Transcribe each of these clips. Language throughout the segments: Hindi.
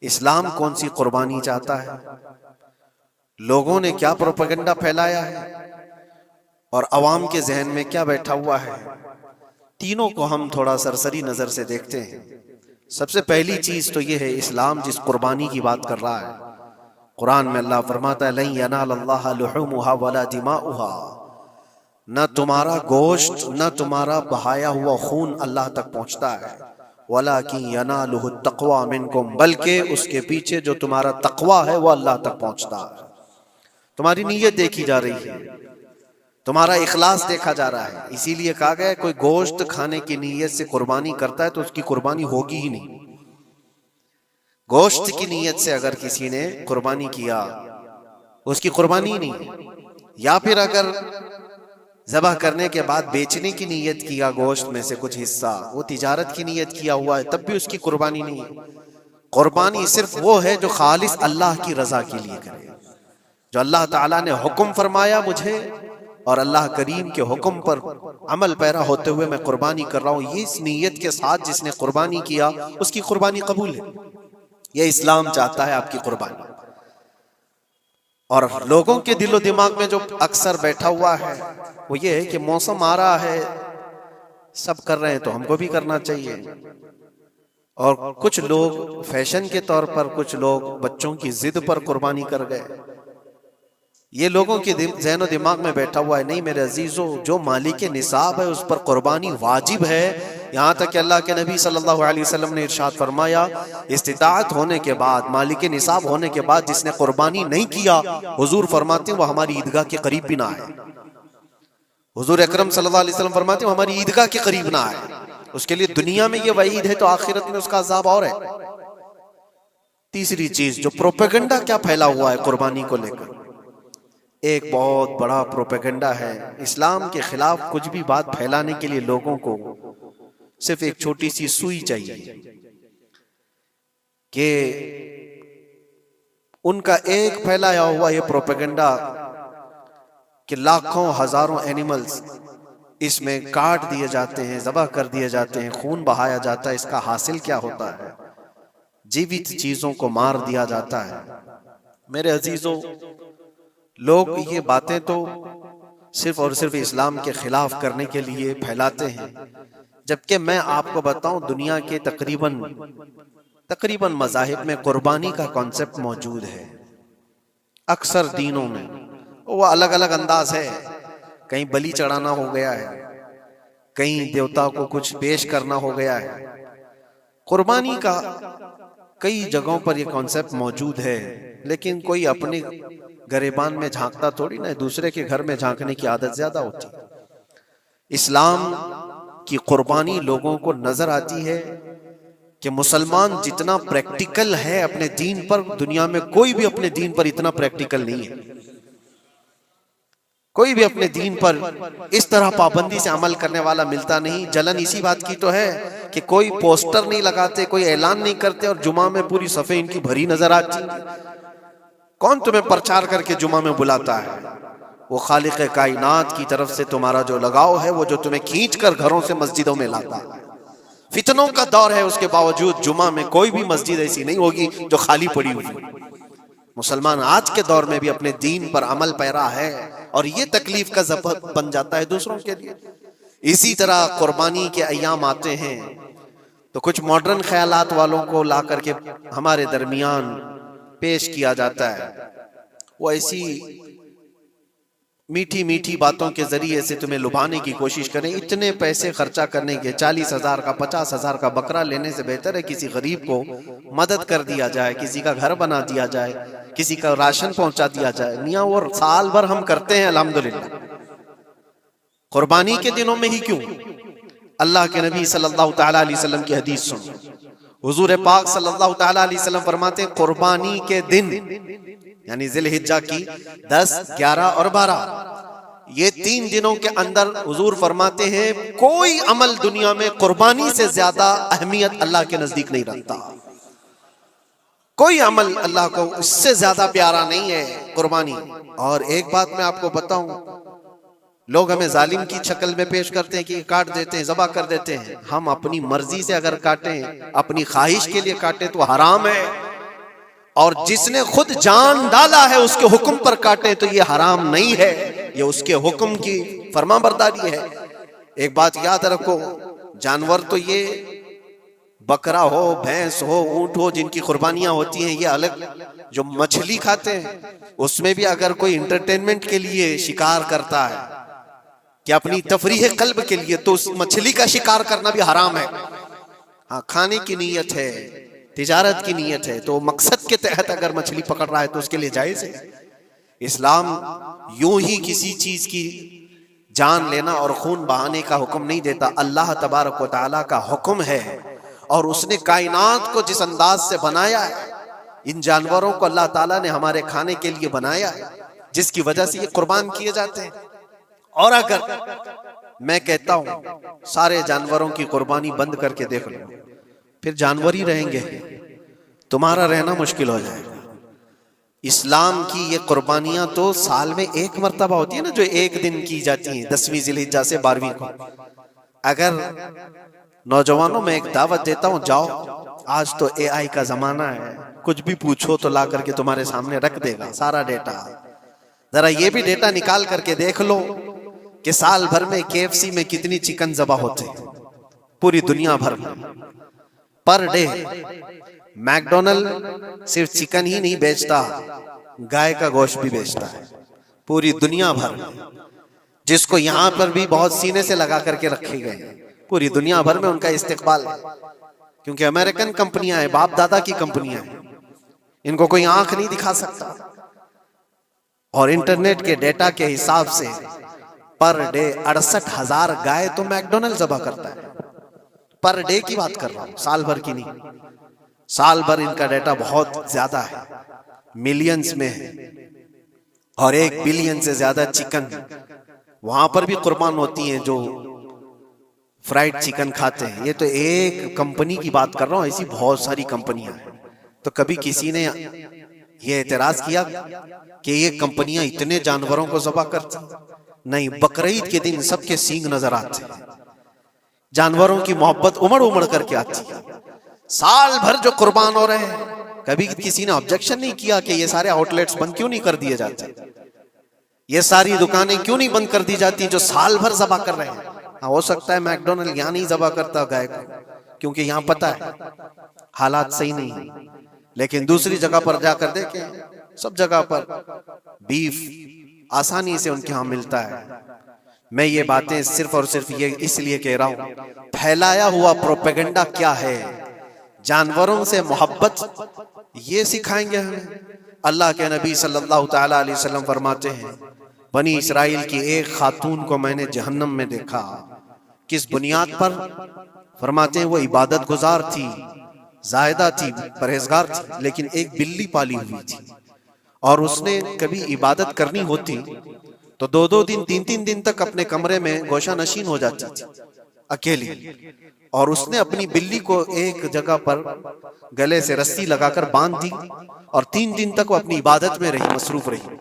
इस्लाम कौन सी कुर्बानी चाहता है, लोगों ने क्या प्रोपेगेंडा फैलाया है और अवाम के जहन में क्या बैठा हुआ है, तीनों को हम थोड़ा सरसरी नजर से देखते हैं। सबसे पहली चीज तो यह है, इस्लाम जिस कुर्बानी की बात कर रहा है, कुरान में अल्लाह फरमाता है लन यनालल्लाह लुहुमुहा वला दिमाउहा, न तुम्हारा गोश्त न तुम्हारा बहाया हुआ खून अल्लाह तक पहुंचता है, वलाकिन यनालुहु तक़वा मिनकुम, बल्कि उसके पीछे जो तुम्हारा तक़वा है वो अल्लाह तक पहुंचता है। तुम्हारी नीयत देखी जा रही है, तुम्हारा इखलास देखा जा रहा है। इसीलिए कहा गया कोई गोश्त खाने की नीयत से कुर्बानी करता है तो उसकी कुर्बानी होगी ही नहीं। गोश्त की नीयत से अगर किसी ने कुर्बानी किया उसकी कुर्बानी नहीं, या फिर अगर ज़बह करने के बाद बेचने की नीयत किया गोश्त में से कुछ हिस्सा, वो तिजारत की नीयत किया हुआ है, तब भी उसकी कुर्बानी नहीं है। कुर्बानी सिर्फ वो है जो खालिस अल्लाह की रजा के लिए करे, जो अल्लाह ताला ने हुक्म फरमाया मुझे और अल्लाह करीम के हुक्म पर अमल पैरा होते हुए मैं कुर्बानी कर रहा हूँ, ये इस नीयत के साथ जिसने कुर्बानी किया उसकी कुर्बानी कबूल है। ये इस्लाम चाहता है आपकी कुर्बानी। और लोगों के दिलो दिमाग में जो अक्सर बैठा हुआ है वो ये है कि मौसम आ रहा है, सब कर रहे हैं तो हमको भी करना चाहिए। और कुछ लोग फैशन के तौर पर, कुछ लोग बच्चों की जिद पर कुर्बानी कर गए। ये लोगों के ज़हन और दिमाग में बैठा हुआ है। नहीं मेरे अजीजों, जो मालिक निसाब है उस पर कुर्बानी वाजिब है। यहाँ तक कि अल्लाह के नबी सल्लल्लाहु अलैहि वसल्लम ने इरशाद फरमाया, इस्तिताअत होने के बाद, मालिक निसाब होने के बाद जिसने कुर्बानी नहीं किया, हुजूर फरमाते हैं वो हमारी ईदगाह के करीब भी ना आए। हुजूर अकरम सल्लल्लाहु अलैहि वसल्लम फरमाते हैं हमारी ईदगाह के करीब ना आए। उसके लिए दुनिया में ये वईद है तो आखिरत में उसका अज़ाब और है। तीसरी चीज, जो प्रोपेगेंडा क्या फैला हुआ है कुर्बानी को लेकर, एक बहुत बड़ा प्रोपेगेंडा है। इस्लाम के खिलाफ कुछ भी बात फैलाने के लिए लोगों को सिर्फ एक छोटी सी सुई चाहिए कि उनका एक फैलाया हुआ ये प्रोपेगेंडा कि लाखों हजारों एनिमल्स इसमें काट दिए जाते हैं, ज़बह कर दिए जाते हैं, खून बहाया जाता है, इसका हासिल क्या होता है? जीवित चीजों को मार दिया जाता है। मेरे अजीजों, लोग ये बातें तो सिर्फ और सिर्फ इस्लाम के खिलाफ करने के लिए फैलाते हैं, जबकि मैं आपको बताऊं दुनिया के तकरीबन मज़ाहिब में कुर्बानी का कॉन्सेप्ट मौजूद है। अक्सर दीनों में वो अलग अलग अंदाज है। कहीं बलि चढ़ाना हो गया है, कहीं देवता को कुछ पेश करना हो गया है। कुर्बानी का कई जगहों पर यह कॉन्सेप्ट मौजूद है, लेकिन कोई अपने गरेबान में झांकता थोड़ी ना, दूसरे के घर में झांकने की आदत ज्यादा होती है। इस्लाम की कुर्बानी लोगों को नजर आती है कि मुसलमान जितना प्रैक्टिकल है अपने दीन पर, दुनिया में कोई भी अपने दीन पर इतना प्रैक्टिकल नहीं है। कोई भी अपने दीन पर इस तरह पाबंदी से अमल करने वाला मिलता नहीं। जलन इसी बात की तो है कि कोई पोस्टर नहीं लगाते, कोई ऐलान नहीं करते और जुमा में पूरी सफे इनकी भरी नजर आती। कौन तुम्हें प्रचार करके जुमा में बुलाता है? वो खालिक कायनात की तरफ से तुम्हारा जो लगाव है, वो जो तुम्हें खींच कर घरों से मस्जिदों में लाता है। फितनों का दौर है, उसके बावजूद जुमा में कोई भी मस्जिद ऐसी नहीं होगी जो खाली पड़ी हुई। मुसलमान आज के दौर में भी अपने दीन पर अमल पैरा है और ये तकलीफ का ज़बत बन जाता है दूसरों के लिए। इसी तरह कुर्बानी के अय्याम आते हैं तो कुछ मॉडर्न ख्यालात वालों को ला करके हमारे दरमियान पेश किया जाता है। वो ऐसी मीठी मीठी बातों के जरिए से तुम्हें लुभाने की कोशिश करें। इतने पैसे खर्चा करने के, 40,000 का 50,000 का बकरा लेने से बेहतर है किसी गरीब को मदद कर दिया जाए, किसी का घर बना दिया जाए, किसी का राशन पहुंचा दिया जाए। मियां वो साल भर हम करते हैं अल्हम्दुलिल्लाह, कुर्बानी के दिनों में ही क्यों? अल्लाह के नबी सल्लल्लाहु तआला अलैहि वसल्लम की हदीस सुन। हुजूर पाक सल्लल्लाहु तआला अलैहि वसल्लम फरमाते हैं कुर्बानी के दिन, यानी जिलहिज्जा की 10, 11 और 12, ये 3 दिनों के अंदर हुजूर फरमाते हैं कोई अमल दुनिया में कुर्बानी से ज्यादा अहमियत अल्लाह के नजदीक नहीं रखता। कोई अमल अल्लाह को इससे ज्यादा प्यारा नहीं है कुर्बानी। और एक बात मैं आपको बताऊं, लोग हमें जालिम की शक्ल में पेश करते हैं कि काट देते हैं, ज़बह कर देते हैं। हम अपनी मर्जी से अगर काटें, अपनी ख्वाहिश के लिए काटें तो हराम है। और जिसने खुद जान डाला है उसके हुक्म पर काटे तो ये हराम नहीं है, ये उसके हुक्म की फरमाबरदारी है। एक बात याद रखो, जानवर तो ये बकरा हो, भैंस हो, ऊंट हो, जिनकी कुर्बानियां होती हैं ये अलग। जो मछली खाते हैं उसमें भी अगर कोई इंटरटेनमेंट के लिए शिकार करता है कि अपनी तफरीह कल्ब के लिए, तो उस मछली का शिकार करना भी हराम है। हाँ, खाने की नीयत है, तिजारत की नीयत है, तो मकसद के तहत अगर मछली पकड़ रहा है तो उसके लिए जायज है। इस्लाम यूं ही किसी चीज की जान लेना और खून बहाने का हुक्म नहीं देता। अल्लाह तबारक व तआला का हुक्म है और उसने कायनात को जिस अंदाज से बनाया है, इन जानवरों को अल्लाह ताला ने हमारे खाने के लिए बनाया है, जिसकी वजह से ये कुर्बान किए जाते हैं। और अगर मैं कहता हूं सारे जानवरों की कुर्बानी बंद करके देख लो, फिर जानवर ही रहेंगे, तुम्हारा रहना मुश्किल हो जाएगा। इस्लाम की ये कुर्बानियां तो साल में एक मर्तबा होती है ना, जो एक दिन की जाती हैं, 10वीं ज़िलहिज्जा से 12वीं को। अगर नौजवानों में एक दावत देता हूं, जाओ, आज तो AI का जमाना है, कुछ भी पूछो तो ला करके तुम्हारे सामने रख देगा सारा डेटा। जरा ये भी डेटा निकाल करके देख लो कि साल भर में KFC में कितनी चिकन ज़बा होते हैं पूरी दुनिया भर में पर डे। मैकडोनल्ड सिर्फ चिकन ही नहीं बेचता, गाय का गोश्त भी बेचता है पूरी दुनिया भर में, जिसको यहां पर भी बहुत सीने से लगा करके रखे गए हैं। पूरी दुनिया भर में उनका इस्तेकबाल है, क्योंकि अमेरिकन कंपनियां हैं, बाप दादा की कंपनियां हैं, इनको कोई आंख नहीं दिखा सकता। और इंटरनेट के डेटा के हिसाब से पर डे 68,000 गाय तो मैकडोनल्ड ज़बह करता है। पर डे की बात कर रहा हूं, साल भर की नहीं। साल भर इनका डेटा बहुत ज्यादा है, मिलियंस में है, और 1 बिलियन से ज्यादा चिकन वहां पर भी कुर्बान होती हैं जो फ्राइड चिकन खाते हैं। ये तो एक कंपनी की बात कर रहा हूं, ऐसी बहुत सारी कंपनियां हैं। तो कभी किसी ने ये एतराज किया कि ये कंपनियां इतने जानवरों को ज़बह करती? नहीं, बकरीद के दिन सबके सींग नजर आते हैं, जानवरों की मोहब्बत उमड़ उमड़ करके आती है। साल भर जो कुर्बान हो रहे हैं, कभी किसी ने ऑब्जेक्शन नहीं किया कि ये सारे आउटलेट्स बंद क्यों नहीं कर दिए जाते, ये सारी दुकानें क्यों नहीं बंद कर दी जाती जो साल भर ज़बह कर रहे हैं। हाँ, हो सकता है मैकडोनल्ड यहाँ नहीं ज़बह करता गाय को, क्योंकि यहाँ पता है हालात सही नहीं है, लेकिन दूसरी जगह पर जाकर देखें, सब जगह पर बीफ आसानी से उनके यहाँ मिलता है। मैं ये बातें सिर्फ और सिर्फ ये इसलिए कह रहा हूं, फैलाया हुआ प्रोपेगेंडा क्या है, जानवरों से मोहब्बत ये सिखाएंगे हमें। अल्लाह के नबी सल्लल्लाहु ताला अलैहि वसल्लम फरमाते हैं, बनी इसराइल की एक खातून को मैंने जहन्नम में देखा। किस बुनियाद पर? फरमाते हैं वो इबादत गुजार थी, जाहिदा थी, परहेजगार थी, लेकिन एक बिल्ली पाली हुई थी, और उसने कभी इबादत करनी होती तो 2-2 दिन 3-3 दिन तक अपने कमरे में गोशा नशीन हो जाती थी अकेली, और उसने अपनी बिल्ली को एक जगह पर गले से रस्सी लगाकर बांध दी, और 3 दिन तक वो अपनी इबादत में रही, मसरूफ रही।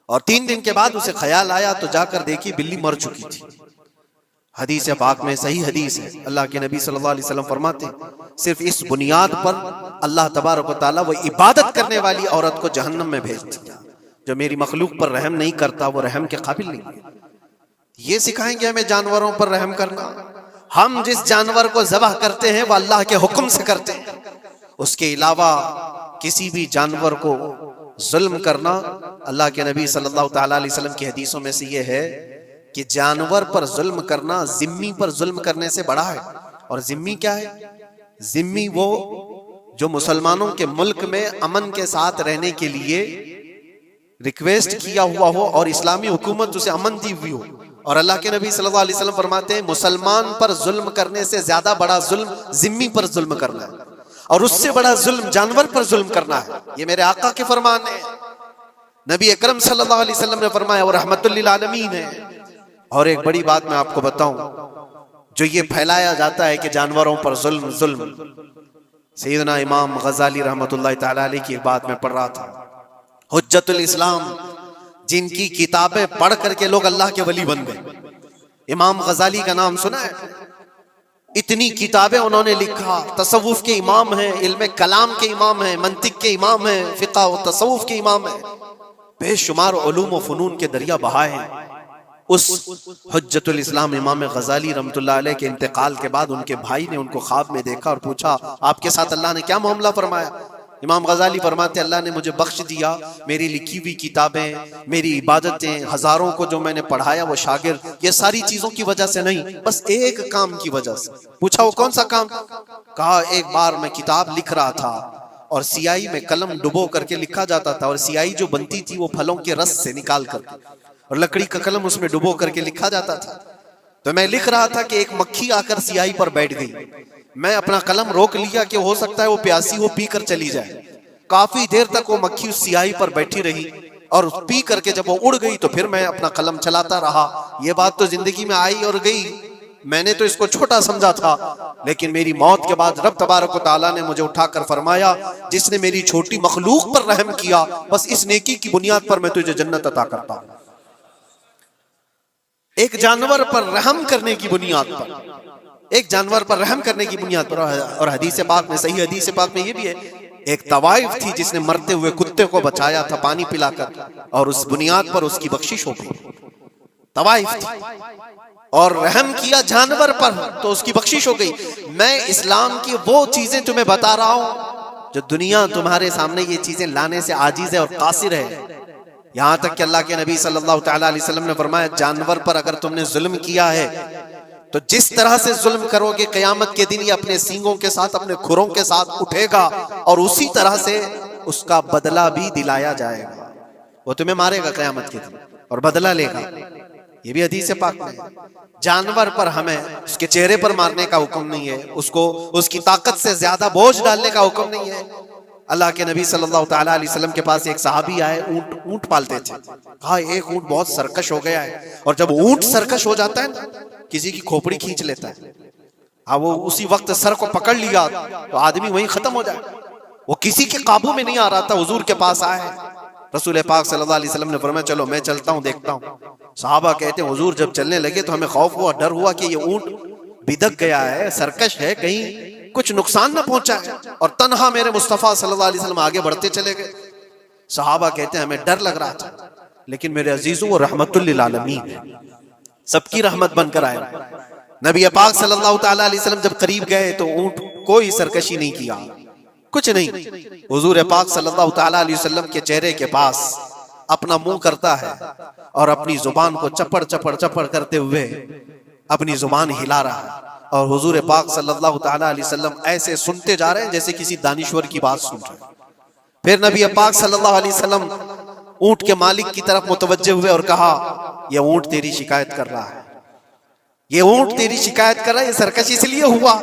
और 3 दिन के बाद उसे ख्याल आया तो जाकर देखी बिल्ली मर चुकी थी। हदीस पाक में, सही हदीस है, अल्लाह के नबी सल्लल्लाहु अलैहि वसल्लम फरमाते सिर्फ इस बुनियाद पर अल्लाह तबारक व तआला वो इबादत करने वाली औरत को जहन्नम में भेज दिया। जो मेरी मखलूक पर रहम नहीं करता वो रहम के काबिल नहीं है। ये सिखाएंगे हमें जानवरों पर रहम करना। हम जिस जानवर को ज़बह करते हैं वो अल्लाह के हुक्म से करते हैं, उसके अलावा किसी भी जानवर को जुल्म करना, अल्लाह के नबी सल्लल्लाहु ताला अलैहि वसल्लम की हदीसों में से ये है कि जानवर पर जुल्म करना जिम्मी पर जुल्म करने से बड़ा है। और जिम्मी क्या है? जिम्मी वो जो मुसलमानों के मुल्क में अमन के साथ रहने के लिए रिक्वेस्ट किया हुआ हो और इस्लामी हुकूमत उसे अमन दी हुई हो। और अल्लाह के नबी सल्लल्लाहु अलैहि वसल्लम फरमाते हैं मुसलमान पर जुल्म करने से ज्यादा बड़ा जुल्म जिम्मी पर जुल्म करना है, और उससे बड़ा जुल्म जानवर पर जुल्म करना है। ये मेरे आका के फरमान है। नबी अकरम सल्लल्लाहु अलैहि वसल्लम ने फरमाया वो रहमतुल लिल आलमीन है। और एक बड़ी बात मैं आपको बताऊं, जो ये फैलाया जाता है कि जानवरों पर जुल्म जुल्म, सैयदना इमाम गजाली रहमतुल्लाह तआला अलैह की एक बात मैं पढ़ रहा था, हुज्जतुल इस्लाम, जिनकी किताबें पढ़ करके लोग अल्लाह के वली बन गए। इमाम गजाली का नाम सुना है? इतनी किताबें उन्होंने लिखा, तसव्वुफ के इमाम हैं, इल्म कलाम के इमाम हैं, मंतिक के इमाम हैं, फिक़ह और तसव्वुफ के इमाम हैं, बेशुमार उलूम व फ़ुनून के दरिया बहाए हैं। उस हुज्जतुल इस्लाम इमाम गज़ाली रहमतुल्लाह अलैह के इंतकाल के बाद उनके भाई ने उनको ख्वाब में देखा और पूछा, आपके साथ अल्लाह ने क्या मामला फरमाया? इमाम गज़ाली फरमाते, अल्लाह ने मुझे बख्श दिया, मेरी लिखी हुई किताबें, मेरी इबादतें, हजारों को जो मैंने पढ़ाया वो शागिर्द, ये सारी चीजों की वजह से नहीं, बस एक काम की वजह से। पूछा वो कौन सा काम? कहा एक बार मैं किताब लिख रहा था और सियाही में कलम डुबो करके लिखा जाता था, और सियाही जो बनती थी वो फलों के रस से निकाल करके, और लकड़ी का कलम उसमें डुबो करके लिखा जाता था। तो मैं लिख रहा था कि एक मक्खी आकर सियाही पर बैठ गई। मैं अपना कलम रोक लिया कि हो सकता है वो प्यासी हो, पी कर चली जाए। काफी देर तक वो मक्खी उस सियाही पर बैठी रही, और पी करके जब वो उड़ गई तो फिर मैं अपना कलम चलाता रहा। ये बात तो जिंदगी में आई और गई, मैंने तो इसको छोटा समझा था, लेकिन मेरी मौत के बाद रब तबारक व तआला ने मुझे उठाकर फरमाया, जिसने मेरी छोटी मखलूक पर रहम किया, बस इस नेकी की बुनियाद पर मैं तुझे जन्नत अता करता हूं। एक जानवर पर रहम करने की बुनियाद पर, एक जानवर पर रहम करने की बुनियाद पर। और हदीस पाक में, सही हदीस पाक में ये भी है, एक तवाइफ थी जिसने मरते हुए कुत्ते को बचाया था पानी पिलाकर, और उस बुनियाद पर उसकी बख्शिश हो गई। तवाइफ थी और रहम किया जानवर पर तो उसकी बख्शिश हो गई। मैं इस्लाम की वो चीजें तुम्हें बता रहा हूं जो दुनिया तुम्हारे सामने ये चीजें लाने से आजीज है और कासिर है। यहां तक कि अल्लाह के नबी सल्लल्लाहु तआला अलैहि वसल्लम ने फरमाया, जानवर पर अगर तुमने जुल्म किया है तो जिस तरह से जुल्म करोगे क़यामत के दिन ये अपने सींगों के साथ, अपने खुरों के साथ उठेगा और उसी तरह से उसका बदला भी दिलाया जाएगा। वो तुम्हें मारेगा क़यामत के दिन और बदला लेगा। ये भी हदीस पाक में है। जानवर पर हमें उसके चेहरे पर मारने का हुक्म नहीं है, उसको उसकी ताकत से ज्यादा बोझ डालने का हुक्म नहीं है। अल्लाह के नबी सल्लल्लाहु तआला अलैहि वसल्लम के पास एक सहाबी आए, ऊंट पालते थे। कहा एक ऊंट बहुत सरकश हो गया है, और जब ऊंट सरकश हो जाता है ना, किसी की खोपड़ी खींच लेता है, हाँ वो उसी वक्त सर को पकड़ लिया तो आदमी वहीं खत्म हो जाए। वो किसी के काबू में नहीं आ रहा था, हुजूर के पास आए, रसूल पाक सल्लल्लाहु अलैहि वसल्लम ने फरमाया चलो मैं चलता हूँ, देखता हूँ। सहाबा कहते हैं हुजूर जब चलने लगे तो हमें खौफ हुआ, डर हुआ कि ये ऊंट बिदक गया है, सरकश है, कहीं कुछ नुकसान न पहुंचाए, और तन्हा मेरे मुस्तफा सल्लल्लाहु अलैहि वसल्लम आगे बढ़ते चले गए। सहाबा कहते हैं हमें डर लग रहा था, लेकिन मेरे अजीजों वो रहमतुल लिल आलमीन है, सबकी रहमत बनकर आए। नबी पाक सल्लल्लाहु तआला अलैहि वसल्लम जब करीब गए तो ऊंट कोई सरकशी नहीं किया, कुछ नहीं। हुजूर पाक सल्लल्लाहु तआला अलैहि वसल्लम के चेहरे के पास अपना मुंह करता है और अपनी जुबान को चपड़ चपड़ चपड़ करते हुए अपनी जुबान हिला रहा है, और हुजूर पाक सल्लल्लाहु तआला अलैहि वसल्लम ऐसे सुनते जा रहे हैं जैसे किसी दानिश्वर की बात सुन रहे हैं। फिर नबी पाक सल्लल्लाहु अलैहि वसल्लम ऊंट के मालिक की तरफ मुतवज्जे हुए और कहा, ये ऊंट तेरी शिकायत कर रहा है, ये ऊंट तेरी शिकायत कर रहा है। ये सरकश इसलिए हुआ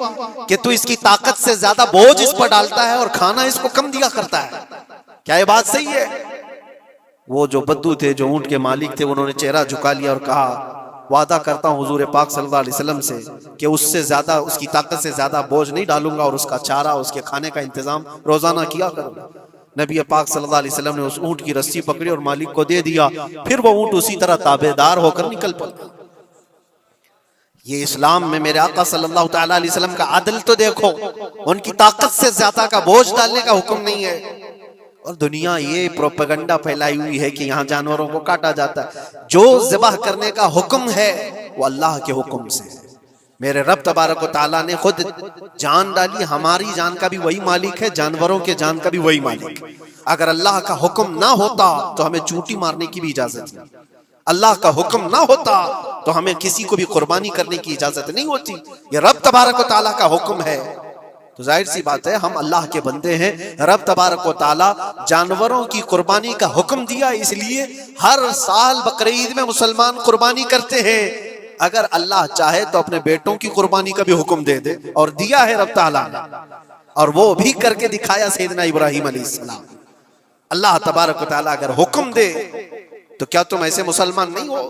कि तू इसकी ताकत से ज्यादा बोझ इस पर डालता है और खाना इसको कम दिया करता है। क्या ये बात सही है? वो जो बद्दू थे, जो ऊंट के मालिक थे, उन्होंने चेहरा झुका लिया और कहा, वादा करता हूं हुजूर पाक सल्लल्लाहु अलैहि वसल्लम से कि उससे ज्यादा, उसकी ताकत से ज्यादा बोझ नहीं डालूंगा, और उसका चारा, उसके खाने का इंतजाम रोजाना किया करूंगा। नबी पाक सल्लल्लाहु अलैहि वसल्लम ने उस ऊंट की रस्सी पकड़ी और मालिक को दे दिया। फिर वो ऊंट उसी तरह ताबेदार होकर निकल पड़ा। ये इस्लाम में मेरे आका सल्लल्लाहु तआला अलैहि वसल्लम का अदल तो देखो, उनकी ताकत से ज्यादा का बोझ डालने का हुक्म नहीं है। और दुनिया ये प्रोपेगेंडा फैलाई हुई है कि यहाँ जानवरों को काटा जाता है। जो ज़िबाह करने का हुक्म है वो अल्लाह के हुक्म से है। मेरे रब तबारक व तआला ने खुद जान डाली, हमारी जान का भी वही मालिक है, जानवरों के जान का भी वही मालिक है। अगर अल्लाह का हुक्म ना होता तो हमें चूंटी मारने की भी इजाजत नहीं, अल्लाह का हुक्म ना होता तो हमें किसी को भी कुर्बानी करने की इजाजत नहीं होती। ये रब तबारक व तआला का हुक्म है, तो जाहिर सी बात है हम अल्लाह के बंदे हैं। रब तबारक व तआला जानवरों की कुर्बानी का हुक्म दिया, इसलिए हर साल बकरीद में मुसलमान कुर्बानी करते हैं। अगर अल्लाह चाहे तो अपने बेटों की कुर्बानी का भी हुक्म दे दे, और दिया है रब तआला ने, और वो भी करके दिखाया सैयदना इब्राहीम अलैहिस्सलाम। अल्लाह तबारक व तआला अगर हुक्म दे तो क्या तुम ऐसे मुसलमान नहीं हो?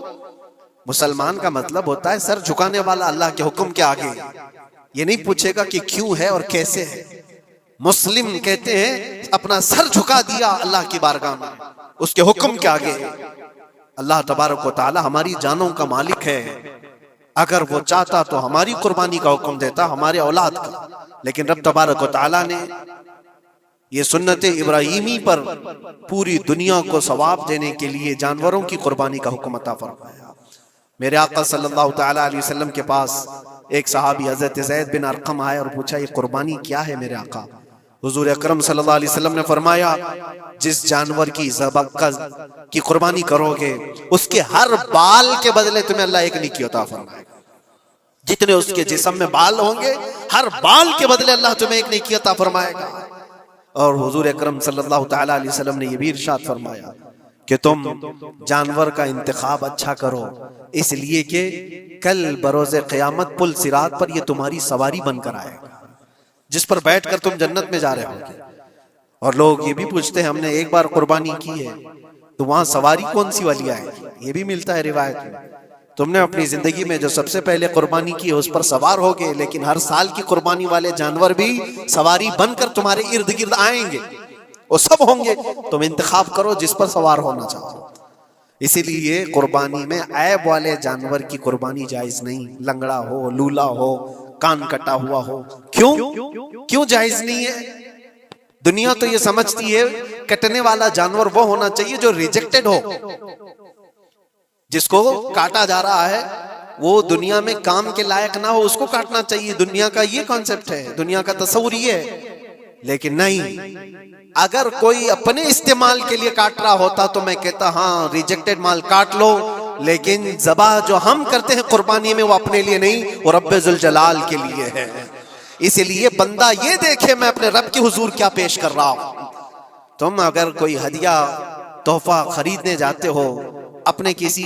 मुसलमान का मतलब होता है सर झुकाने वाला अल्लाह के हुक्म के आगे। ये नहीं पूछेगा कि क्यों है और कैसे है। मुस्लिम कहते हैं अपना सर झुका दिया अल्लाह की बारगाह में, उसके हुक्म के आगे। अल्लाह तबारक व तआला हमारी जानों का मालिक है। अगर वो चाहता तो हमारी कुर्बानी का हुक्म देता, हमारे औलाद का, लेकिन रब तबारक व तआला ने ये सुन्नत इब्राहिमी पर पूरी दुनिया को सवाब देने के लिए जानवरों की कुर्बानी का हुक्म अता फरमाया। मेरे आका सल्लल्लाहु तआला अलैहि वसल्लम के पास एक सहाबी हजरत ज़ैद बिन अरकम आए और पूछा, ये कुर्बानी क्या है मेरे आका? हुजूर अकरम सल्लल्लाहु अलैहि वसल्लम ने फरमाया, जिस जानवर की ज़बह की कुर्बानी करोगे उसके हर बाल के बदले तुम्हें अल्लाह एक नेकी अता फरमाएगा। जितने उसके जिस्म में बाल होंगे, हर बाल के बदले अल्लाह तुम्हें एक नेकी अता फरमाएगा। और हुजूर अकरम सल्लल्लाहु तआला अलैहि वसल्लम ने यह भी इरशाद फरमाया कि तुम जानवर का इंतखाब अच्छा करो, इसलिए कि कल बरोज़े क़यामत पुल सिरात पर यह तुम्हारी सवारी बनकर आएगा, जिस पर बैठकर तुम जन्नत में जा रहे होगे। और लोग ये भी पूछते हैं, हमने एक बार कुर्बानी की है तो वहां सवारी कौन सी वाली आएगी? ये भी मिलता है रिवायत में, तुमने अपनी जिंदगी में जो सबसे पहले कुर्बानी की है उस पर सवार होगे, लेकिन हर साल की कुर्बानी वाले जानवर भी सवारी बनकर तुम्हारे इर्द गिर्द आएंगे, वो सब होंगे। तुम इंतखाब करो जिस पर सवार होना चाहो। इसीलिए कुर्बानी में ऐब वाले जानवर की कुर्बानी जायज नहीं, लंगड़ा हो, लूला हो, कान कटा हुआ हो। क्यों जायज नहीं है? दुनिया तो ये समझती है कटने वाला जानवर वो होना चाहिए जो रिजेक्टेड हो, जिसको काटा जा रहा है वो दुनिया में काम के लायक ना हो, उसको काटना चाहिए। दुनिया का ये कॉन्सेप्ट है, दुनिया का तस्वुर ये है। लेकिन नहीं, अगर कोई अपने इस्तेमाल के लिए काट रहा होता तो मैं कहता हाँ रिजेक्टेड माल काट लो, लेकिन ज़बाह जो हम करते हैं कुर्बानी में वो अपने लिए नहीं, वो रब्बे जुल जलाल के लिए है। इसलिए बंदा ये देखे मैं अपने रब के हुजूर क्या पेश कर रहा हूं। तुम अगर कोई हदिया तोहफा खरीदने जाते हो अपने किसी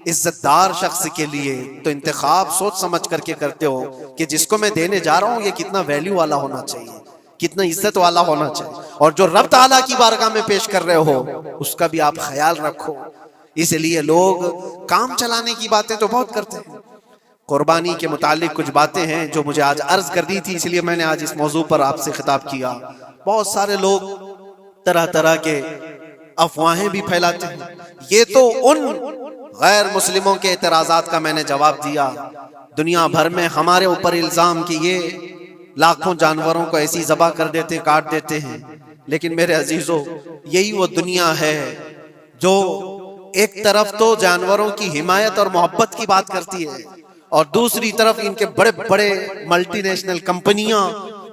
इज्जतदार शख्स के लिए, तो इंतखाब सोच समझ करके करते हो कि जिसको मैं देने जा रहा हूं ये कितना वैल्यू वाला होना चाहिए, कितना इज्जत वाला होना चाहिए, और जो रब ताला की बारगाह में पेश कर रहे हो उसका भी आप ख्याल रखो। इसलिए लोग काम चलाने की बातें तो बहुत करते हैं। कुर्बानी के मुतालिक कुछ बातें हैं जो मुझे आज अर्ज करनी थी, इसलिए मैंने आज इस मौजू पर आपसे खिताब किया। बहुत सारे लोग तरह तरह के अफवाहें भी फैलाते हैं। ये तो उन गैर मुस्लिमों के एतराज़ात का मैंने जवाब दिया। दुनिया भर में हमारे ऊपर इल्जाम कि ये लाखों जानवरों को ऐसी ज़बह कर देते, काट देते हैं। लेकिन मेरे अजीजों, यही वो दुनिया है जो एक तरफ तो जानवरों की हिमायत और मोहब्बत की बात करती है, और दूसरी तरफ इनके बड़े बड़े मल्टीनेशनल कंपनियां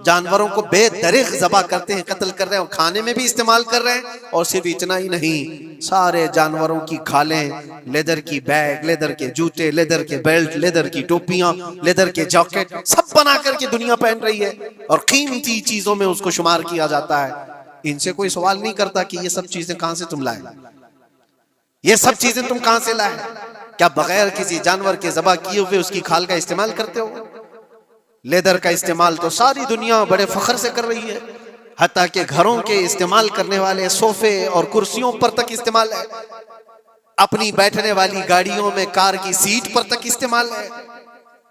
जानवरों को बेदरिग ज़बह करते हैं, कत्ल कर रहे हैं और खाने में भी इस्तेमाल कर रहे हैं। और सिर्फ इतना ही नहीं, सारे जानवरों की खालें, लेदर की बैग, लेदर के जूते, लेदर के बेल्ट, लेदर की टोपियां, लेदर के जैकेट सब बना करके दुनिया पहन रही है, और कीमती चीजों में उसको शुमार किया जाता है। इनसे कोई सवाल नहीं करता कि ये सब चीजें कहां से तुम लाए, ये सब चीजें तुम कहां से लाए? क्या बगैर किसी जानवर के ज़बह किए हुए उसकी खाल का इस्तेमाल करते हो? लेदर का इस्तेमाल तो सारी दुनिया बड़े फख्र से कर रही है, हत्ता के घरों के इस्तेमाल करने वाले सोफे और कुर्सियों पर तक इस्तेमाल है, अपनी बैठने वाली गाड़ियों में कार की सीट पर तक इस्तेमाल है।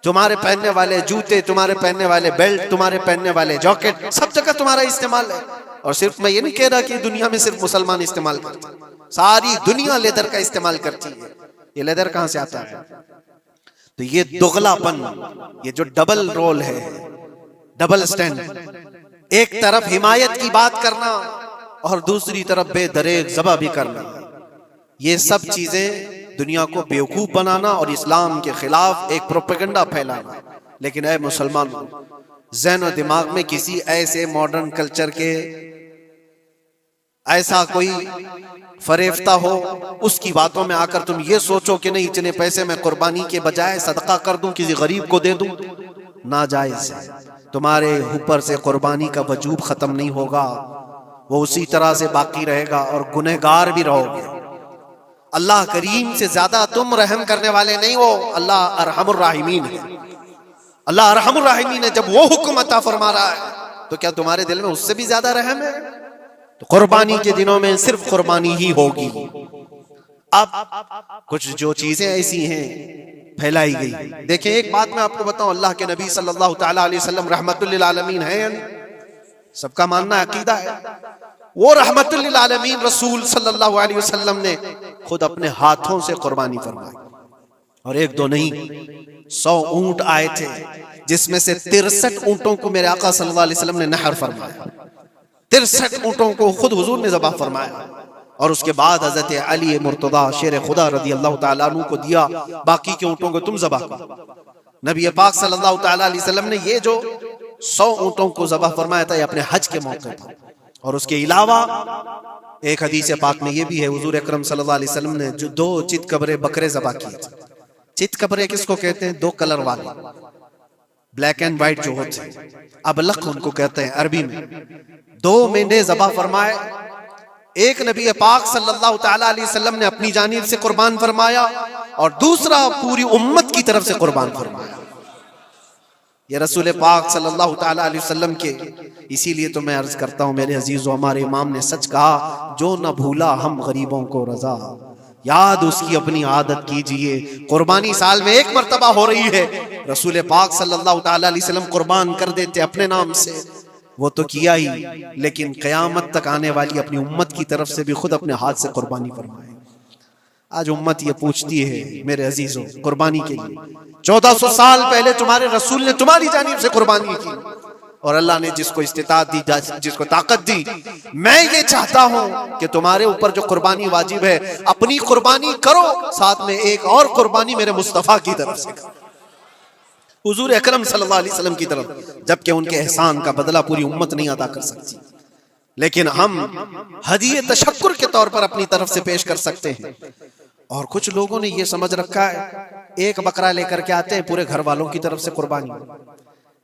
तुम्हारे पहनने वाले जूते, तुम्हारे पहनने वाले बेल्ट, तुम्हारे पहनने वाले जैकेट, सब जगह तुम्हारा इस्तेमाल है। और सिर्फ मैं ये नहीं कह रहा कि दुनिया में सिर्फ मुसलमान इस्तेमाल करते, सारी दुनिया लेदर का इस्तेमाल करती है। ये लेदर कहां से आता है? तो ये दोगलापन, ये जो डबल रोल है, डबल स्टैंड, एक तरफ हिमायत की बात करना और दूसरी तरफ बेदरेग ज़बह भी करना, ये सब चीजें दुनिया को बेवकूफ बनाना और इस्लाम के खिलाफ एक प्रोपेगेंडा फैलाना। लेकिन ऐ मुसलमानों, ज़हन और दिमाग में किसी ऐसे मॉडर्न कल्चर के ऐसा कोई फरेफ्ता हो, उसकी बातों में आकर तुम ये सोचो कि नहीं इतने पैसे मैं कुर्बानी के बजाय सदका कर दूं, किसी गरीब को दे दूं, नाजायज है। तुम्हारे ऊपर से कुर्बानी का वजूब खत्म नहीं होगा, वो उसी तरह से बाकी रहेगा और गुनहगार भी रहोगे। अल्लाह करीम से ज्यादा तुम रहम करने वाले नहीं हो, अल्लाह अरहमुर राहिमीन है। अल्लाह अरहमुर राहिमीन है। जब वो हुक्म अता फरमा रहा है तो क्या तुम्हारे दिल में उससे भी ज्यादा रहम है? तो कुर्बानी के दिनों में सिर्फ कुर्बानी ही होगी। अब कुछ जो चीजें ऐसी हैं फैलाई गई, देखिए एक बात मैं आपको बताऊं, अल्लाह के नबी सल्लल्लाहु तआला अलैहि वसल्लम रहमतुल लिल आलमीन है, सबका मानना अकीदा है। वो रहमतुल लिल आलमीन रसूल सल्लल्लाहु अलैहि वसल्लम ने खुद अपने हाथों से कुर्बानी फरमाई, और एक दो नहीं, 100 ऊंट आए थे, जिसमें से 63 ऊंटों को मेरे आका सल्लल्लाहु अलैहि वसल्लम ने नहर फरमाया। 63 ऊंटों को खुद हुजूर ने ज़बह फरमाया, और उसके बाद हजरत अली मुर्तदा शेर खुदा रदी अल्लाह तआला अन्हु को दिया, बाकी के ऊंटों को तुम ज़बह करो। नबी पाक सल्लल्लाहु तआला अलैहि वसल्लम ने ये जो 100 ऊंटों को ज़बह फरमाया था, ये अपने हज के मौके पर। और उसके अलावा एक हदीस पाक में ये भी है, हुजूर अकरम सल्लल्लाहु अलैहि वसल्लम ने जो 2 चितकबरे बकरे ज़बह किए थे। चितकबरे किसको कहते हैं? 2 कलर वाले, ब्लैक एंड व्हाइट जो होते हैं, अबलख उनको कहते हैं अरबी में। 2 मेंढे ज़बह फरमाए, एक नबी पाक सल्लल्लाहु तआला अलैहि वसल्लम ने अपनी जानिब से कुर्बान फरमाया, और दूसरा पूरी उम्मत की तरफ से कुर्बान फरमाया। ये रसूल पाक सल्लल्लाहु तआला अलैहि वसल्लम के, इसीलिए तो मैं अर्ज करता हूँ मेरे अजीजों, हमारे इमाम ने सच कहा, जो न भूला हम गरीबों को रजा, याद उसकी अपनी आदत कीजिए। कुर्बानी साल में 1 मर्तबा हो रही है, रसूल पाक सल्लल्लाहु तआला अलैहि वसल्लम कुर्बान कर देते अपने नाम से, वो तो किया ही, लेकिन क़यामत तक आने वाली अपनी उम्मत की तरफ से भी खुद अपने हाथ से कुर्बानी फरमाए। आज उम्मत ये पूछती है मेरे अजीजों, कुर्बानी के लिए 1400 साल पहले तुम्हारे रसूल ने तुम्हारी जानिब से कुर्बानी की, और अल्लाह ने जिसको इस्तिताअत दी, जिसको ताकत दी, मैं ये चाहता हूं कि तुम्हारे ऊपर जो कुर्बानी वाजिब है, अपनी कुर्बानी करो, साथ में एक और कुर्बानी मेरे मुस्तफा की तरफ से करो, हुजूर अकरम सल्लल्लाहु अलैहि वसल्लम की तरफ। जबकि उनके एहसान का बदला पूरी उम्मत नहीं अदा कर सकती, लेकिन हम हदीये तशक्कुर के तौर पर अपनी तरफ से पेश कर सकते हैं। और कुछ लोगों ने ये समझ रखा है, एक बकरा लेकर के आते हैं, पूरे घर वालों की तरफ से कुर्बानी,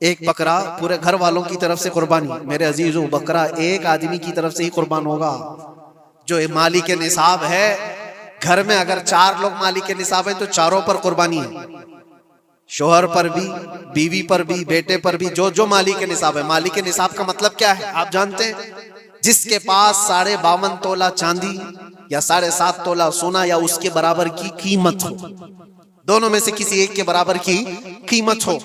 एक बकरा पूरे घर वालों की तरफ से कुर्बानी। मेरे अजीजों, बकरा एक आदमी की तरफ से ही कुर्बान होगा जो माली के निसाब है। घर में अगर 4 लोग माली के निसाब है तो चारों पर कुर्बानी है, शोहर पर भी, बीवी पर भी, बेटे पर भी, जो जो माली के निसाब है। माली के निसाब का मतलब क्या है आप जानते हैं? जिसके पास 52.5 तोला चांदी या 7.5 तोला सोना या उसके बराबर की कीमत हो, दोनों में से किसी एक के बराबर की कीमत हो।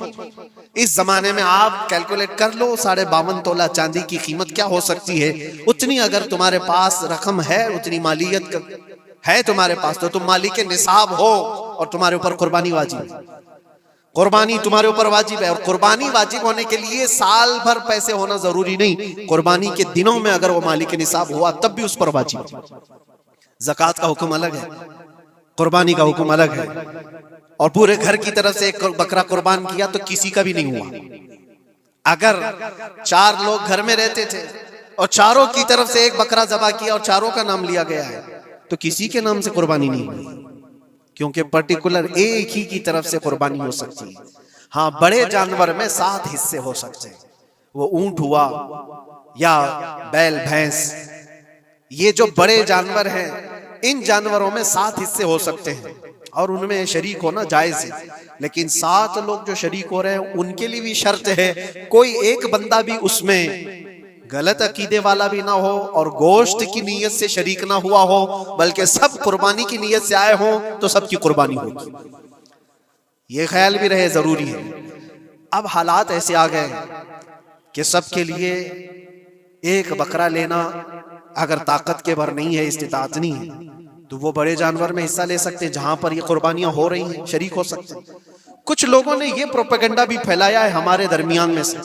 इस जमाने में आप कैलकुलेट कर लो 52.5 तोला चांदी की कीमत क्या हो सकती है। उतनी अगर तुम्हारे पास रकम है, उतनी मालियत है तुम्हारे पास, तो तुम मालिक के निसाब हो और तुम्हारे ऊपर कुर्बानी वाजिब है। कुर्बानी तुम्हारे ऊपर वाजिब है, और कुर्बानी वाजिब होने के लिए साल भर पैसे होना जरूरी नहीं, कुर्बानी के दिनों में अगर वो मालिक के निसाब हुआ तब भी उस पर वाजिब है। ज़कात का हुक्म अलग है, कुर्बानी का हुक्म अलग है। और पूरे घर की तरफ से एक बकरा कुर्बान किया तो किसी का भी नहीं हुआ। अगर 4 लोग घर में रहते थे और चारों की तरफ से एक बकरा ज़बह किया और चारों का नाम लिया गया है, तो किसी के नाम से कुर्बानी नहीं हुई, क्योंकि पर्टिकुलर एक ही की तरफ से कुर्बानी हो सकती है। हाँ, बड़े जानवर में 7 हिस्से हो सकते हैं, वो ऊंट हुआ या बैल भैंस, ये जो बड़े जानवर हैं, इन जानवरों में 7 हिस्से हो सकते हैं और उनमें शरीक होना जायज है। लेकिन 7 लोग जो शरीक हो रहे हैं उनके लिए भी शर्त है, कोई एक बंदा भी उसमें गलत अकीदे वाला भी ना हो और गोश्त की नीयत से शरीक ना हुआ हो, बल्कि सब कुर्बानी की नीयत से आए हो तो सबकी कुर्बानी होगी। ये ख्याल भी रहे, जरूरी है। अब हालात ऐसे आ गए कि सबके लिए एक बकरा लेना अगर ताकत के भर नहीं है, इस्तिताअत नहीं है, तो वो बड़े जानवर में हिस्सा ले सकते हैं जहां पर ये कुर्बानियां हो रही हैं, शरीक हो सकते हैं। कुछ लोगों ने ये प्रोपेगेंडा भी फैलाया है हमारे दरमियान में से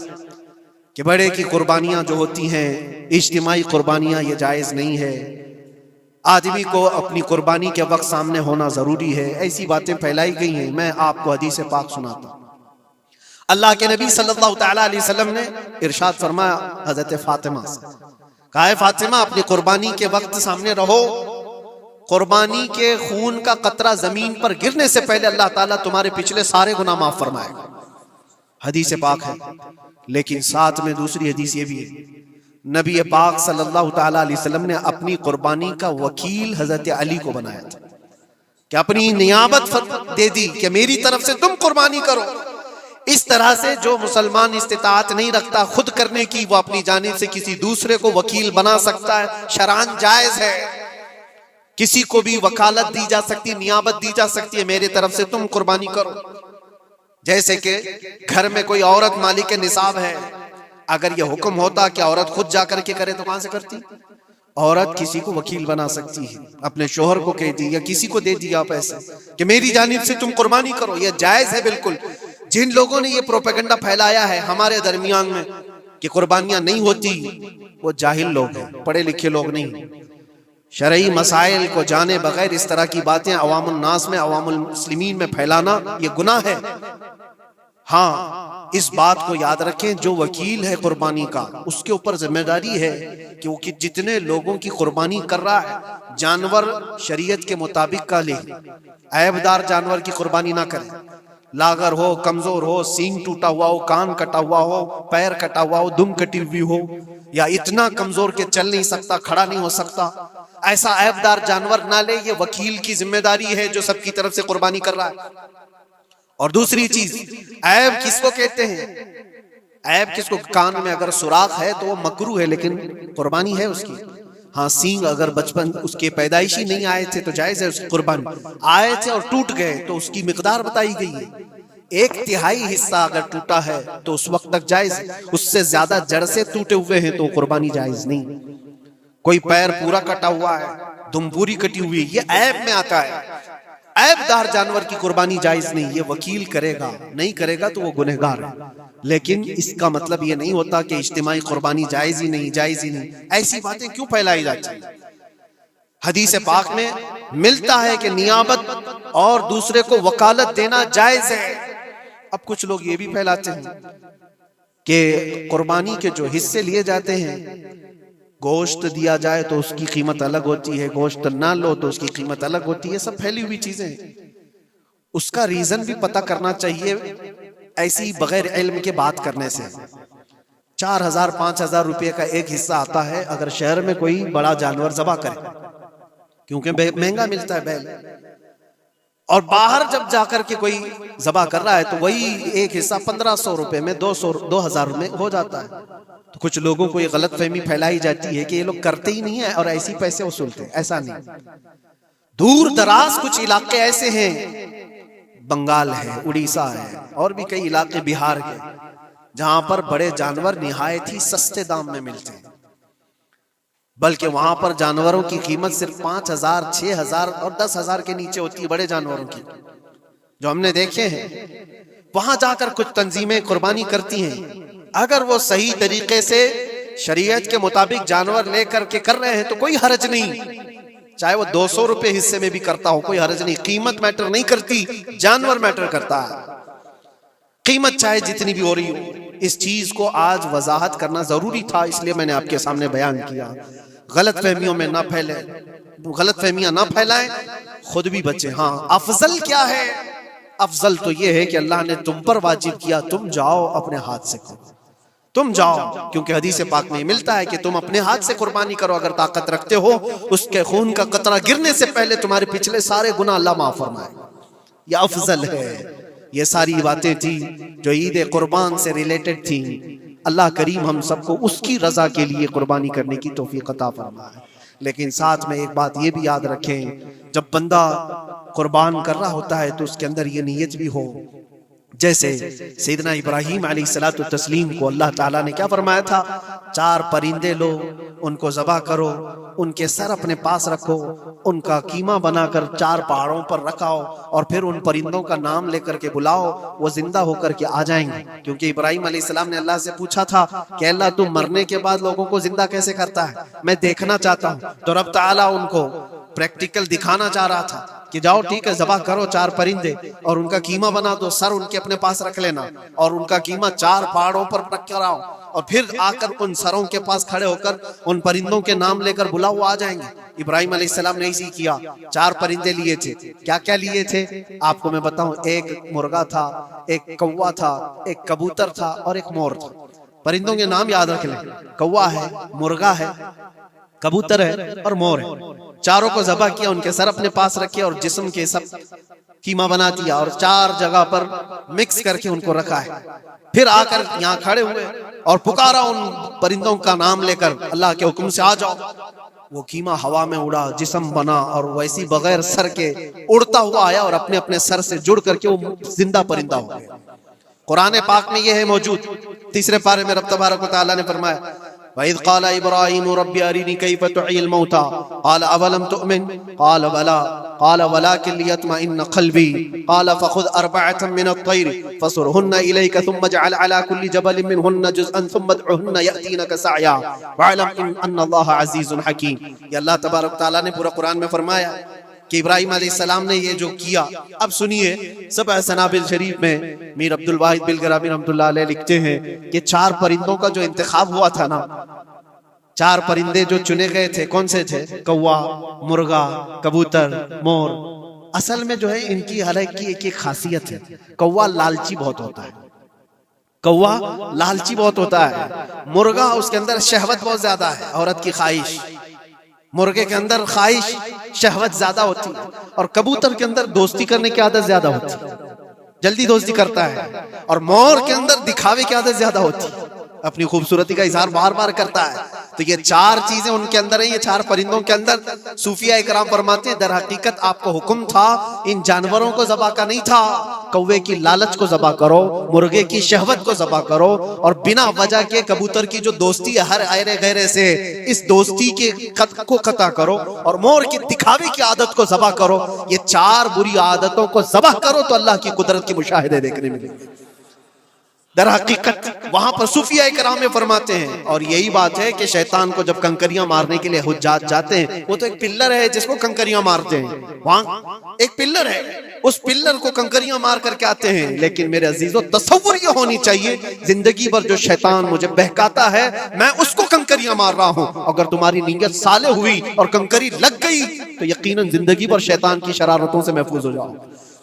कि बड़े की कुर्बानियां जो होती हैं, इज्तिमाई कुर्बानियां, ये जायज नहीं है, आदमी को अपनी कुर्बानी के वक्त सामने होना जरूरी है। ऐसी बातें फैलाई गई हैं। मैं आपको हदीस पाक सुनाता हूं। अल्लाह के नबी सल्लल्लाहु तआला अलैहि वसल्लम ने इरशाद फरमाया हजरत फातिमा से, कहा है फातिमा अपनी कुर्बानी के वक्त सामने रहो, कुर्बानी के खून का कतरा जमीन पर गिरने से पहले अल्लाह ताला तुम्हारे पिछले सारे गुनाह माफ फरमाएगा। हदीस पाक है। लेकिन साथ में दूसरी हदीस ये भी है, नबी पाक सल्लल्लाहु तआला अलैहि वसल्लम ने अपनी कुर्बानी का वकील हजरत अली को बनाया था कि अपनी नियाबत दे दी कि मेरी तरफ से तुम कुर्बानी करो। इस तरह से जो मुसलमान इस्तिताअत नहीं रखता खुद करने की, वो अपनी जानिब से किसी दूसरे को वकील बना सकता है। शरअन जायज है, किसी को भी वकालत दी जा सकती है, नियाबत दी जा सकती है, मेरी तरफ से तुम कुर्बानी करो। जैसे कि घर में कोई औरत मालिक के निसाब है, अगर यह हुक्म होता कि औरत खुद जाकर के करे तो कहां से करती? औरत किसी को वकील बना सकती है, अपने शोहर को कह दी या किसी को दे दिया पैसे कि मेरी जानिब से तुम कुर्बानी करो, यह जायज है बिल्कुल। जिन लोगों ने ये प्रोपेगेंडा फैलाया है हमारे दरमियान में कि कुर्बानियां नहीं होती, वो जाहिल लोग हैं, पढ़े लिखे लोग नहीं। शरई मसाइल को जाने बगैर इस तरह की बातें अवामुल नास में, अवामुल मुस्लिमीन में फैलाना ये गुनाह है। हाँ, इस बात को याद रखें, जो वकील है कुर्बानी का, उसके ऊपर जिम्मेदारी है कि वो जितने लोगों की कुर्बानी कर रहा है जानवर शरीयत के मुताबिक का ले, ऐबदार जानवर की कुर्बानी ना करे। लागर हो, कमजोर हो, सींग टूटा हुआ हो, कान कटा हुआ हो, पैर कटा हुआ हो, दुम कटी हुई हो, या इतना कमजोर के चल नहीं सकता, खड़ा नहीं हो सकता, ऐसा ऐबदार जानवर ना ले। ये वकील की जिम्मेदारी है जो सबकी तरफ से कुर्बानी कर रहा है। और दूसरी चीज, ऐब किसको कहते हैं? ऐब किसको? कान में अगर सुराख है तो वो मकरू है लेकिन कुर्बानी है उसकी। हाँ, सींग अगर बचपन उसके पैदाइशी नहीं आए थे तो जायज है उसकी कुर्बानी, आए थे और टूट गए तो उसकी मिकदार बताई गई है। 1/3 हिस्सा अगर टूटा है तो उस वक्त तक जायज है, उससे ज्यादा जड़ से टूटे हुए हैं तो कुर्बानी जायज नहीं। कोई पैर पूरा कटा हुआ है, दुम पूरी कटी हुई, ये ऐब में आता है। ऐबदार जानवर की कुर्बानी जायज नहीं, ये वकील करेगा, नहीं करेगा तो वो गुनहगार है। लेकिन इसका मतलब ये नहीं होता कि इज्तिमाई कुर्बानी जायज ही नहीं, जायज ही नहीं। ऐसी बातें क्यों फैलाई जाती हैं? हदीस पाक में मिलता है कि नियाबत और दूसरे को वकालत देना जायज है। अब कुछ लोग ये भी फैलाते हैं कि कुर्बानी के जो हिस्से लिए जाते हैं, गोश्त दिया जाए तो उसकी कीमत अलग होती है, गोश्त ना लो तो उसकी कीमत अलग होती है। सब फैली हुई चीजें हैं। उसका रीजन भी पता करना चाहिए। ऐसी बगैर इल्म के बात करने से 4000-5000 रुपए का एक हिस्सा आता है अगर शहर में कोई बड़ा जानवर ज़बह करे, क्योंकि महंगा मिलता है बैल, और बाहर जब जाकर के कोई ज़बह कर रहा है तो वही एक हिस्सा 1500 रुपए में 2000 में हो जाता है। तो कुछ लोगों को ये गलत फहमी फैलाई जाती है कि ये लोग करते ही नहीं है और ऐसे ही पैसे वसूलते हैं। ऐसा नहीं। दूर दराज कुछ इलाके ऐसे हैं, बंगाल है, उड़ीसा है, और भी कई इलाके बिहार के, जहां पर बड़े जानवर निहायत ही सस्ते दाम में मिलते हैं। बल्कि वहां पर जानवरों की कीमत सिर्फ 5000, 6000 और 10,000 के नीचे होती है, बड़े जानवरों की, जो हमने देखे हैं। वहां जाकर कुछ तंजीमें कुर्बानी करती हैं। अगर वो सही तरीके से शरीयत के मुताबिक जानवर लेकर के कर रहे हैं तो कोई हर्ज नहीं, चाहे वो 200 रुपए हिस्से में भी करता हो, कोई हर्ज नहीं। कीमत मैटर नहीं करती, जानवर मैटर करता है। कीमत चाहे जितनी भी हो रही हो, इस चीज को आज वजाहत करना जरूरी था, इसलिए मैंने आपके सामने बयान किया। गलत फहमियों में ना फैले, गलत फहमियां ना फैलाएं, खुद भी बचे। हाँ, अफजल क्या है? अफजल तो ये है कि अल्लाह ने तुम पर वाजिब किया, तुम जाओ अपने हाथ से करो, तुम जाओ, क्योंकि हदीस पाक में मिलता है कि तुम अपने हाथ से कुर्बानी करो अगर ताकत रखते हो। उसके खून का कतरा गिरने से पहले तुम्हारे पिछले सारे गुनाह अल्लाह माफ फरमाएगा। यह अफजल है। ये सारी बातें थी जो ईद कुर्बान से रिलेटेड थी। अल्लाह करीम हम सबको उसकी रजा के लिए कुर्बानी करने की तौफीक अता फरमाए। लेकिन साथ में एक बात ये भी याद रखें, जब बंदा कुर्बान कर रहा होता है तो उसके अंदर ये नीयत भी हो, जैसे सैयदना इब्राहीम अलैहिस्सलातु तस्लीम को अल्लाह ताला ने क्या फरमाया था? 4 परिंदे लो, उनको ज़बह करो, उनके सर अपने पास रखो, उनका कीमा बनाकर 4 पहाड़ों पर रखाओ और फिर उन परिंदों का नाम लेकर के बुलाओ, वो जिंदा होकर के आ जाएंगे। क्योंकि इब्राहीम अलैहिस्सलाम ने अल्लाह से पूछा था कि अल्लाह तू मरने के बाद लोगों को जिंदा कैसे करता है, मैं देखना चाहता हूँ। तो रब ताला उनको प्रैक्टिकल दिखाना चाह रहा था कि जाओ ठीक है, ज़बह करो 4 परिंदे और उनका कीमा बना दो, सर उनके अपने पास रख लेना और उनका कीमा 4 पहाड़ों पर रख कर आओ, और फिर आकर उन सरों के पास खड़े होकर उन परिंदों के नाम लेकर बुलाओ, आ जाएंगे। इब्राहीम अलैहिस्सलाम ने इसी किया। 4 परिंदे लिए थे। क्या क्या लिए थे आपको मैं बताऊं? एक मुर्गा था, एक कौवा था, एक कबूतर था और एक मोर था। परिंदों के नाम याद रख लें, कौवा है, मुर्गा है, कबूतर है और मोर है। चारों को ज़बह किया, उनके सर अपने पास रखे और जिस्म के सब कीमा बना दिया और 4 जगह पर मिक्स करके उनको रखा है। फिर आकर यहाँ खड़े हुए और पुकारा उन परिंदों का नाम लेकर, अल्लाह के हुक्म से आ जाओ। वो कीमा हवा में उड़ा, जिस्म बना और वैसी बगैर सर के उड़ता हुआ आया और अपने अपने सर से जुड़ करके वो जिंदा परिंदा हो गया। कुरान पाक में यह है मौजूद। 3 पारे में रब तबारक व तआला ने फरमाया वइज़ क़ाल इब्राहीम रब्बी अरिनी कैफ़ तुह्यिल मौता क़ाल अवलम तुअमिन क़ाल बला क़ाल वलाकिन लियत्मइन्न क़ल्बी क़ाल फ़ख़ुज़ अर्बअतम मिनत-तैर फ़सुरहुन्न इलैका थुम्मा जअल अला कुल्लि जबलिन मिनहुन्न जुज़अन थुम्मा उदउहुन्न यअतीनका सअया वअलम अन्नल्लाहा अज़ीज़ुन हकीम। ये अल्लाह तबारक व तआला ने पूरा कुरान में फरमाया कि इब्राहीम अलैहिस्सलाम ने ये जो किया। अब सुनिए, सबअ सनाबिल शरीफ में मीर अब्दुल वाहिद बिलगरामी रहमतुल्लाह अलैह लिखते हैं कि 4 परिंदों का जो इंतखाब हुआ था ना, 4 परिंदे जो चुने गए थे, कौन से थे? कौवा, मुर्गा, कबूतर, मोर। असल में जो है इनकी हर एक की एक खासियत है। कौवा लालची बहुत होता है, कौवा लालची बहुत होता है। मुर्गा, उसके अंदर शहवत बहुत ज्यादा है, औरत की ख्वाहिश। मुर्गे के अंदर ख्वाहिश शहवत ज्यादा होती है। और कबूतर के अंदर दोस्ती करने की आदत ज्यादा होती है, जल्दी दोस्ती करता है। और मोर के अंदर दिखावे की आदत ज्यादा होती है, अपनी खूबसूरती का इजहार बार बार करता है। तो ये 4 चीजें उनके अंदर है, ये 4 परिंदों के अंदर। सूफिया इकराम फरमाते हैं, दर हकीकत आपको हुक्म था इन जानवरों को ज़बा का नहीं था। कौवे की लालच को ज़बा करो, मुर्गे की शहवत को ज़बा करो, और बिना वजह के कबूतर की जो दोस्ती है हर आयरे गैरे से, इस दोस्ती के को कता करो, और मोर की दिखावे की आदत को ज़बा करो। ये 4 बुरी आदतों को ज़बा करो तो अल्लाह की कुदरत के मुशाहिदे देखने मिलेंगे। दर हकीकत वहां पर सूफिया इकराम में फरमाते हैं, और यही बात है कि शैतान को जब कंकरियां मारने के लिए हुज्जात जाते हैं, वो तो एक पिल्लर है जिसको कंकरियां मारते हैं। वहां एक पिल्लर है, उस पिल्लर को कंकरियां मार करके आते हैं। लेकिन मेरे अजीजों, तसव्वुर ये होनी चाहिए, जिंदगी भर जो शैतान मुझे बहकाता है, मैं उसको कंकरियां मार रहा हूं। अगर तुम्हारी नीयत साले हुई और कंकरी लग गई तो यकीनन जिंदगी भर शैतान की शरारतों से महफूज हो जाओ।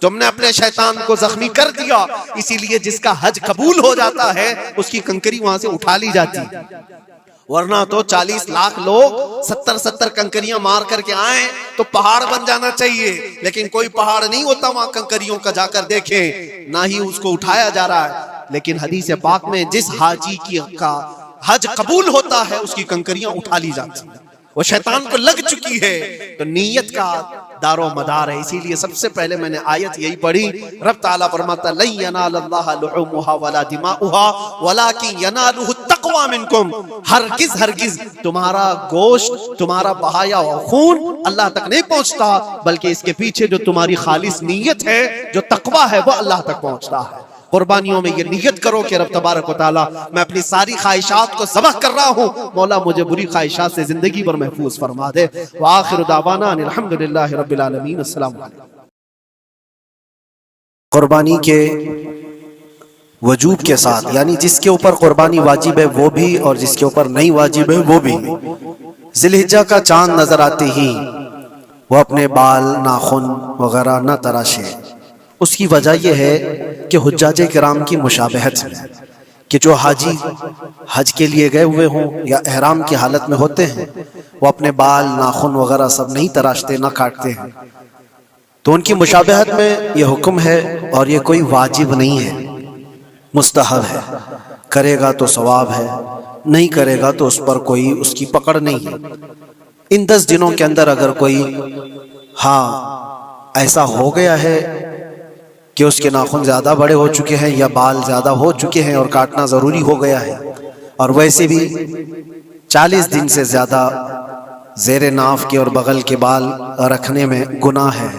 तुमने अपने शैतान को जख्मी कर दिया, इसीलिए जिसका हज कबूल हो जाता है उसकी कंकरी वहां से उठा ली जाती। वरना तो 40 लाख लोग 70-70 कंकरियां मार करके आए तो पहाड़ बन जाना चाहिए, लेकिन कोई पहाड़ नहीं होता वहां कंकरियों का, जाकर देखें, ना ही उसको उठाया जा रहा है। लेकिन हदीस पाक में जिस हाजी का हज कबूल होता है उसकी कंकरियां उठा ली जाती है। वो शैतान को लग चुकी है, तो नीयत का दारो मदार है। इसीलिए सबसे पहले मैंने आयत यही पढ़ी, रब ताला फरमाता लन यनालल्लाह लुहुमुहा वला दिमाउहा वलाकिन यनालुहु तक़वा मिनकुम। हरगिज हरगिज तुम्हारा गोश्त, तुम्हारा बहाया हुआ खून अल्लाह तक नहीं पहुंचता, बल्कि इसके पीछे जो तुम्हारी खालिस नीयत है, जो तक़वा है, वो अल्लाह तक पहुंचता है। कुर्बानियों में ये नियत करो कि रब तबारक व तआला, मैं अपनी सारी ख्वाहिशात को ज़बह कर रहा हूँ, मौला मुझे बुरी ख्वाहिशात से जिंदगी भर महफूज फरमा दे। व आखिरु दावाना अनिल हम्दुलिल्लाहि रब्बिल आलमीन। अस्सलाम वालेकुम। कुर्बानी के वजूब के साथ, यानी जिसके ऊपर कुर्बानी वाजिब है वो भी, और जिसके ऊपर नहीं वाजिब है वो भी, ज़िलहिज्जा का चांद नजर आते ही वो अपने बाल, नाखून वगैरह न तराशे। उसकी वजह यह है कि हुज्जाजे किराम की मुशाबहत है कि जो हाजी हज के लिए गए हुए हों या एहराम की हालत में होते हैं, वो अपने बाल, नाखून वगैरह सब नहीं तराशते, ना काटते हैं। तो उनकी मुशाबहत में यह हुक्म है, और ये कोई वाजिब नहीं है, मुस्तहब है। करेगा तो सवाब है, नहीं करेगा तो उस पर कोई उसकी पकड़ नहीं है। इन 10 दिनों के अंदर अगर कोई ऐसा हो गया है कि उसके नाखून ज्यादा बड़े हो चुके हैं या बाल ज्यादा हो चुके हैं और काटना जरूरी हो गया है, और वैसे भी 40 दिन से ज्यादा जेरे नाफ के और बगल के बाल रखने में गुनाह है,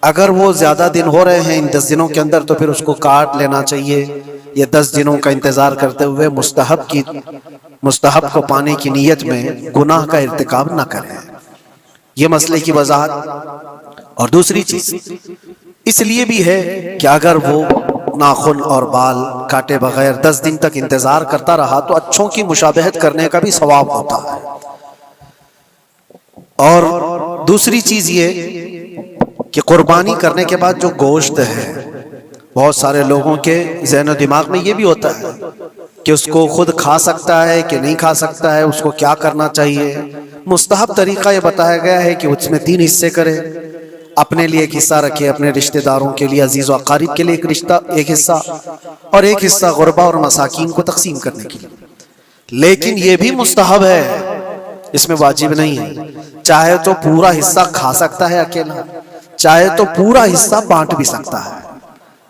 अगर वो ज्यादा दिन हो रहे हैं इन 10 दिनों के अंदर, तो फिर उसको काट लेना चाहिए। ये 10 दिनों का इंतजार करते हुए मुस्तहब को पाने की नीयत में गुनाह का इर्तिकाब न करें। ये मसले की वजाहत। और दूसरी चीज इसलिए भी है कि अगर वो नाखून और बाल काटे बगैर 10 दिन तक इंतजार करता रहा तो अच्छों की मुशाबहत करने का भी सवाब होता है। और दूसरी चीज ये कि कुर्बानी करने के बाद जो गोश्त है, बहुत सारे लोगों के ज़हन दिमाग में ये भी होता है कि उसको खुद खा सकता है कि नहीं खा सकता है, उसको क्या करना चाहिए। मुस्तहब तरीका ये बताया गया है कि उसमें 3 हिस्से करे, अपने लिए एक हिस्सा रखे, अपने रिश्तेदारों के लिए, अजीज व अकारिब के लिए एक हिस्सा, और एक हिस्सा गुरबा और मसाकीन को तकसीम करने के लिए। लेकिन ये भी मुस्तहब है, इसमें वाजिब नहीं है। चाहे तो पूरा हिस्सा खा सकता है अकेला, चाहे तो पूरा हिस्सा बांट भी सकता है,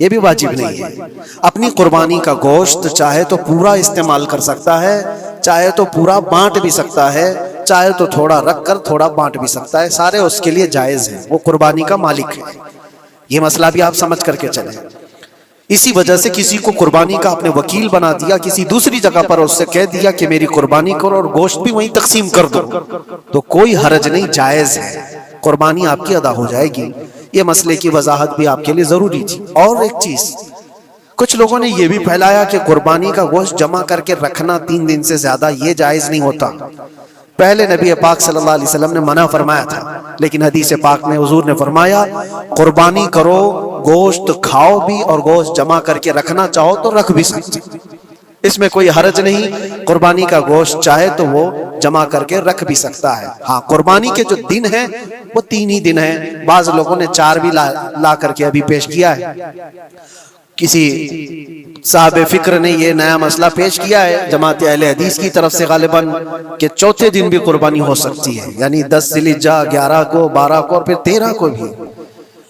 ये भी वाजिब नहीं है। अपनी कुर्बानी का गोश्त चाहे तो पूरा इस्तेमाल कर सकता है, चाहे तो पूरा बांट भी सकता है, चाहे तो थोड़ा रखकर थोड़ा बांट भी सकता है, सारे उसके लिए जायज है, वो कुर्बानी का मालिक है। ये मसला भी आप समझ करके चले। इसी वजह से किसी को कुर्बानी का आपने वकील बना दिया, किसी दूसरी जगह पर उससे कह दिया कि मेरी कुर्बानी करो और गोश्त भी वहीं तकसीम कर दो, तो कोई हरज नहीं, जायज है, कुर्बानी आपकी अदा हो जाएगी। ये मसले की वजाहत भी आपके लिए जरूरी थी। और एक चीज, कुछ लोगों ने यह भी फैलाया कि कुर्बानी का गोश्त जमा करके रखना 3 दिन से ज्यादा ये जायज नहीं होता। पहले नबी पाक सल्लल्लाहु अलैहि वसल्लम ने मना फरमाया था, लेकिन हदीस पाक में हुजूर ने फरमाया कुर्बानी करो, गोश्त खाओ भी और गोश्त जमा करके रखना चाहो तो रख भी सकते, इसमें कोई हरज नहीं। कुर्बानी का गोश्त चाहे तो वो जमा करके रख भी सकता है। हाँ, कुर्बानी के जो दिन हैं वो 3 ही दिन हैं, बाज लोगों ने 4 भी ला करके अभी पेश किया है। किसी साहब फिक्र ने ये नया मसला पेश किया है जमात अहले हदीस की तरफ से गालिबन कि चौथे दिन भी कुर्बानी हो सकती है, यानी 10 ज़िलहिज्जा, 11 को, 12 को और फिर 13 को भी।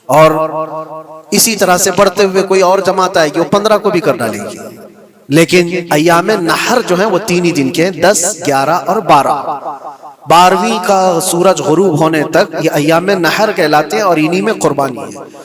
और इसी तरह से बढ़ते हुए कोई और जमात आएगी वो 15 को भी कर डालेगी। लेकिन अय्याम नहर जो है वो 3 ही दिन के, 10, 11 और 12। 12वीं का सूरज गुरूब होने तक ये अय्याम नहर कहलाते हैं और इन्हीं में कुर्बानी है।